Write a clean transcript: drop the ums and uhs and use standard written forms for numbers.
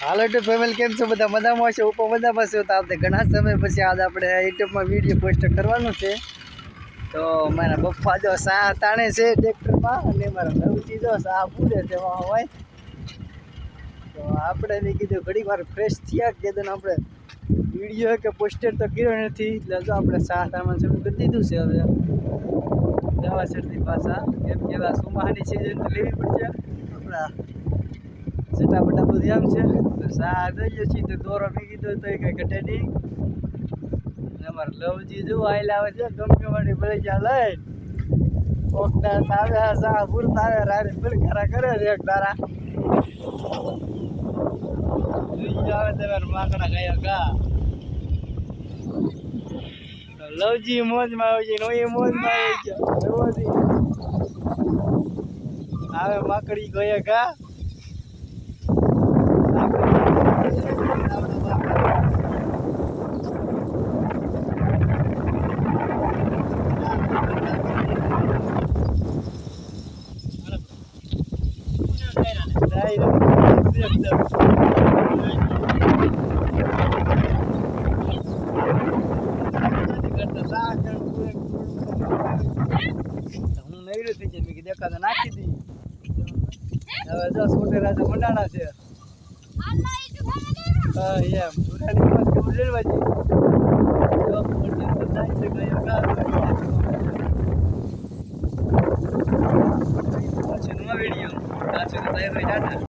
હાલો two family કેમ છો બધા મજામાં હશે ઉપર મજામાં છે તો આપણે ઘણા સમય પછી આજ આપણે યુટ્યુબમાં વિડીયો પોસ્ટ કરવાનું છે તો મારા પપ્પા જો સા તાણે છે ટ્રેક્ટરમાં અને મારા નવજી જો સા પૂરે છે હોય તો આપણે એને કીધું ઘડી વાર ફ્રેશ થયા કે આપણે વિડીયો કે પોસ્ટર તો કર્યો નથી એટલે જો આપણે સા તામાં શરૂ કરી દીધું છે હવે દવા શરદી પાછા કેમ કે એવા સુમાહાની સિઝન તો લેવી પડશે આપણા સટાપટા બધું એમ છે તો સા જોઈએ છીએ તો દોરો મેં કીધું તો કંઈ ઘટે નહીં અમારે લવજી જો આવેલા આવે છે ગમે વાળી ભલે જ્યાં લઈ કોકના આવે સા પૂરતા આવે રાડે ફરકારા કરે છે એક તારા જોઈએ આવે તમારે માકડા ગયા ગા લવજી મોજમાં આવી છે નો એ મોજમાં આવી ગયા આવે માકડી ગયા ગા હું નૈરું થઈ જાય મેં દેખાતા નાખી દી હવે જો સોટેરા તો મંડાણા છે હા એમ સુરાની મત કેવું લેવાજી જો મંડી તો થાય છે કઈ પાછળ નો વિડીયો પાછળ તો તૈયાર રહી જાતા